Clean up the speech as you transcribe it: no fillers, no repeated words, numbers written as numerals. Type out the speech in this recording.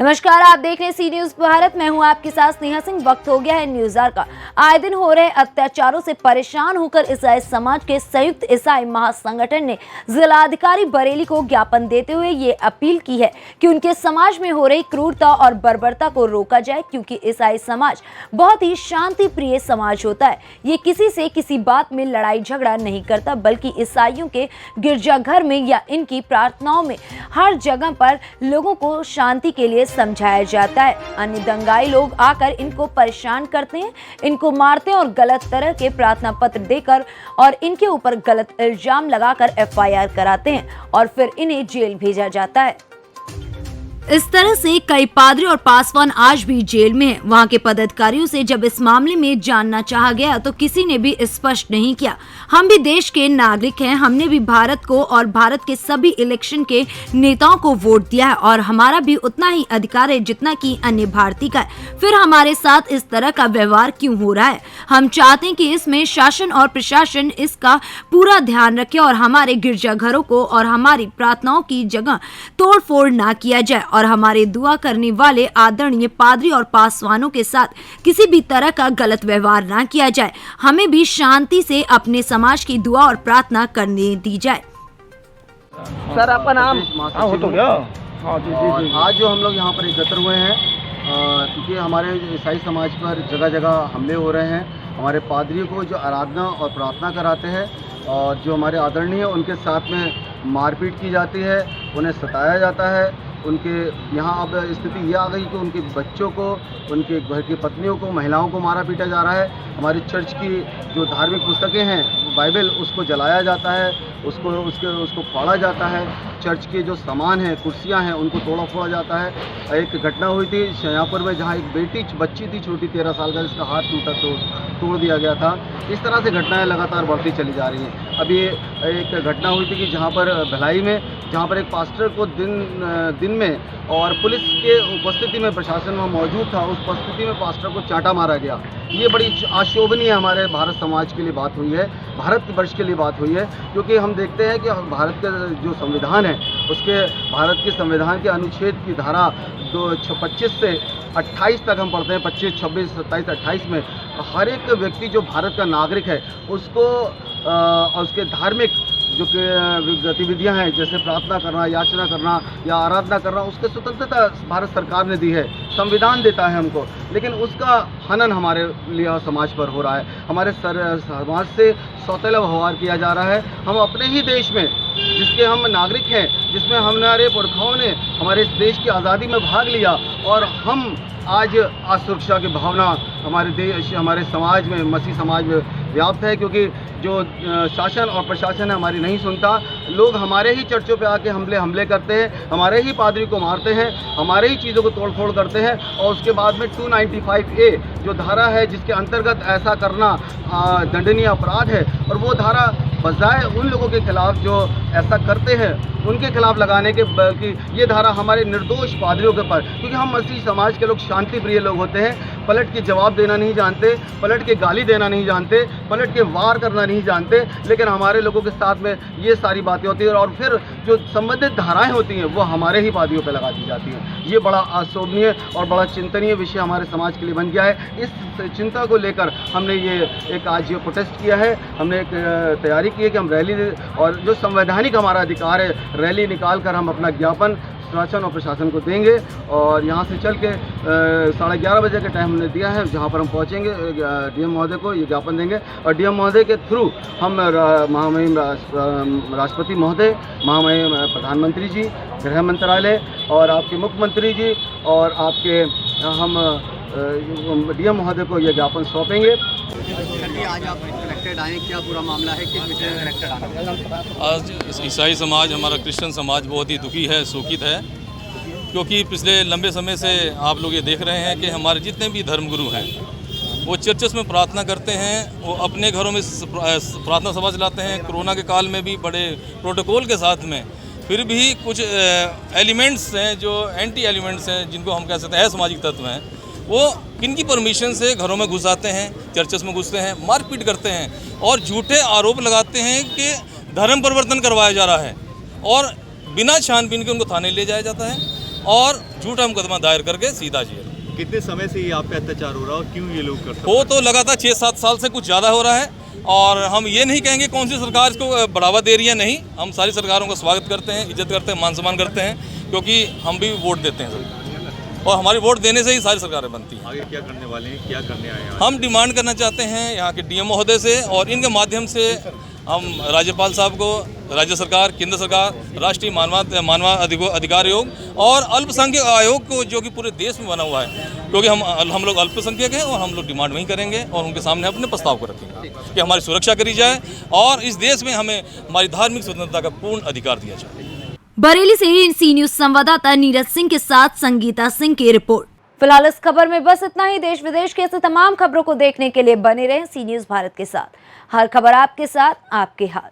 नमस्कार, आप देख रहे हैं सी न्यूज भारत। मैं हूं आपके साथ स्नेहा सिंह। वक्त हो गया है न्यूज आवर का। आए दिन हो रहे अत्याचारों से परेशान होकर ईसाई समाज के संयुक्त ईसाई महासंगठन ने जिलाधिकारी बरेली को ज्ञापन देते हुए ये अपील की है कि उनके समाज में हो रही क्रूरता और बर्बरता को रोका जाए, क्योंकि ईसाई समाज बहुत ही शांति प्रिय समाज होता है। ये किसी से किसी बात में लड़ाई झगड़ा नहीं करता, बल्कि ईसाइयों के गिरजाघर में या इनकी प्रार्थनाओं में हर जगह पर लोगों को शांति के लिए समझाया जाता है। अन्य दंगाई लोग आकर इनको परेशान करते हैं, इनको मारते हैं और गलत तरह के प्रार्थना पत्र देकर और इनके ऊपर गलत इल्जाम लगाकर एफआईआर कराते हैं और फिर इन्हें जेल भेजा जाता है। इस तरह से कई पादरी और पासवान आज भी जेल में हैं। वहां के पदाधिकारियों से जब इस मामले में जानना चाहा गया तो किसी ने भी स्पष्ट नहीं किया। हम भी देश के नागरिक हैं, हमने भी भारत को और भारत के सभी इलेक्शन के नेताओं को वोट दिया है और हमारा भी उतना ही अधिकार है जितना कि अन्य भारतीय का है। फिर हमारे साथ इस तरह का व्यवहार क्यों हो रहा है? हम चाहते हैं कि इसमें शासन और प्रशासन इसका पूरा ध्यान रखे और हमारे गिरजाघरों को और हमारी प्रार्थनाओं की जगह तोड़-फोड़ ना किया जाए और हमारे दुआ करने वाले आदरणीय पादरी और पासवानों के साथ किसी भी तरह का गलत व्यवहार ना किया जाए। हमें भी शांति से अपने समाज की दुआ और प्रार्थना करने दी जाए। सर, आपका नाम? हो तो गया। हाँ जी। आज जो हम लोग यहाँ पर एकत्र हुए हैं क्योंकि हमारे ईसाई समाज पर जगह जगह हमले हो रहे हैं। हमारे पादरियों को जो आराधना और प्रार्थना कराते हैं और जो हमारे आदरणीय हैं उनके साथ में मारपीट की जाती है, उन्हें सताया जाता है। उनके यहाँ अब स्थिति ये आ गई कि उनके बच्चों को, उनके घर की पत्नियों को, महिलाओं को मारा पीटा जा रहा है। हमारी चर्च की जो धार्मिक पुस्तकें हैं, बाइबल, उसको जलाया जाता है, उसको फाड़ा जाता है। चर्च के जो सामान हैं, कुर्सियां हैं, उनको तोड़ा फोड़ा जाता है। एक घटना हुई थी शयापुर में जहां एक बच्ची थी छोटी 13 साल का, जिसका हाथ टूटा तो तोड़ दिया गया था। इस तरह से घटनाएं लगातार बढ़ती चली जा रही हैं। अभी एक घटना हुई थी कि जहां पर भिलाई में, जहां पर एक पास्टर को दिन में और पुलिस के उपस्थिति में, प्रशासन वहाँ मौजूद था, उस उपस्थिति में पास्टर को चांटा मारा गया। ये बड़ी अशोभनीय हमारे भारत समाज के लिए बात हुई है, भारतवर्ष के लिए बात हुई है, क्योंकि हम देखते हैं कि भारत का जो संविधान है, उसके भारत के संविधान के अनुच्छेद की धारा 25 से 28 तक हम पढ़ते हैं। 25, 26, 27, 28 में हर एक व्यक्ति जो भारत का नागरिक है उसको उसके धार्मिक जो गतिविधियां हैं, जैसे प्रार्थना करना, याचना करना या आराधना करना, उसके स्वतंत्रता भारत सरकार ने दी है, संविधान देता है हमको। लेकिन उसका हनन हमारे लिए समाज पर हो रहा है। हमारे समाज से सौतेला व्यवहार किया जा रहा है। हम अपने ही देश में, जिसके हम नागरिक हैं, जिसमें हमारे पुरखाओं ने हमारे इस देश की आज़ादी में भाग लिया, और हम आज असुरक्षा की भावना हमारे देश, हमारे समाज में, मसीह समाज में व्याप्त है, क्योंकि जो शासन और प्रशासन है हमारी नहीं सुनता। लोग हमारे ही चर्चों पे आके हमले करते हैं, हमारे ही पादरी को मारते हैं, हमारे ही चीज़ों को तोड़-फोड़ करते हैं, और उसके बाद में 295A जो धारा है, जिसके अंतर्गत ऐसा करना दंडनीय अपराध है, और वो धारा बजाय उन लोगों के खिलाफ जो ऐसा करते हैं उनके खिलाफ लगाने के, बल्कि ये धारा हमारे निर्दोष पादरियों के पर, क्योंकि हम मसीह समाज के लोग शांति प्रिय लोग होते हैं, पलट के जवाब देना नहीं जानते, पलट के गाली देना नहीं जानते, पलट के वार करना नहीं जानते, लेकिन हमारे लोगों के साथ में ये सारी बातें होती हैं और फिर जो संबंधित धाराएं होती हैं वो हमारे ही पादरियों पर लगा दी जाती हैं। ये बड़ा अशोभनीय और बड़ा चिंतनीय विषय हमारे समाज के लिए बन गया है। इस चिंता को लेकर हमने ये एक आज ये प्रोटेस्ट किया है। हमने एक तैयारी की है कि हम रैली, और जो संवैधानिक हमारा अधिकार है, रैली निकाल कर हम अपना ज्ञापन शासन और प्रशासन को देंगे। और यहाँ से चल के 11:30 बजे का टाइम हमने दिया है, जहाँ पर हम पहुँचेंगे, डीएम महोदय को ये ज्ञापन देंगे, और डीएम महोदय के थ्रू हम महामहिम राष्ट्रपति महोदय, महामहिम प्रधानमंत्री जी, गृह मंत्रालय और आपके मुख्यमंत्री जी और आपके हम डीएम महोदय को ये ज्ञापन सौंपेंगे। आज आप कलेक्टेड आए, क्या पूरा मामला है, किस विषय में कलेक्टेड आए? आज ईसाई समाज, हमारा क्रिश्चियन समाज बहुत ही दुखी है, शोकित है, क्योंकि पिछले लंबे समय से आप लोग ये देख रहे हैं कि हमारे जितने भी धर्मगुरु हैं वो चर्चेस में प्रार्थना करते हैं, वो अपने घरों में प्रार्थना सभा चलाते हैं। कोरोना के काल में भी बड़े प्रोटोकॉल के साथ में, फिर भी कुछ एलिमेंट्स हैं जो एंटी एलिमेंट्स हैं, जिनको हम कह सकते हैं असामाजिक तत्व हैं, वो किनकी परमिशन से घरों में घुस आते हैं, चर्चेस में घुसते हैं, मारपीट करते हैं और झूठे आरोप लगाते हैं कि धर्म परिवर्तन करवाया जा रहा है, और बिना छानबीन के उनको थाने ले जाया जाता है। और झूठा मुकदमा दायर करके सीधा जेल। कितने समय से ये आप पे अत्याचार हो रहा है और क्यों ये लोग करते वो तो लगातार 6-7 साल से कुछ ज़्यादा हो रहा है और हम ये नहीं कहेंगे कौन सी सरकार इसको बढ़ावा दे रही है, नहीं। हम सारी सरकारों का स्वागत करते हैं, इज्जत करते हैं, मान सम्मान करते हैं, क्योंकि हम भी वोट देते हैं सर, और हमारी वोट देने से ही सारी सरकारें बनती हैं। आगे क्या करने वाले हैं, क्या करने आए हैं? हम डिमांड करना चाहते हैं यहाँ के डीएम महोदय से और इनके माध्यम से हम राज्यपाल साहब को, राज्य सरकार, केंद्र सरकार, राष्ट्रीय मानवाधिकार आयोग और अल्पसंख्यक आयोग को, जो कि पूरे देश में बना हुआ है, क्योंकि हम लोग अल्पसंख्यक हैं और हम लोग डिमांड वहीं करेंगे और उनके सामने अपने प्रस्ताव को रखेंगे कि हमारी सुरक्षा करी जाए और इस देश में हमें हमारी धार्मिक स्वतंत्रता का पूर्ण अधिकार दिया जाए। बरेली से सी न्यूज संवाददाता नीरज सिंह के साथ संगीता सिंह की रिपोर्ट। फिलहाल इस खबर में बस इतना ही। देश विदेश के ऐसे तमाम खबरों को देखने के लिए बने रहें सी न्यूज भारत के साथ। हर खबर आपके साथ, आपके हाथ।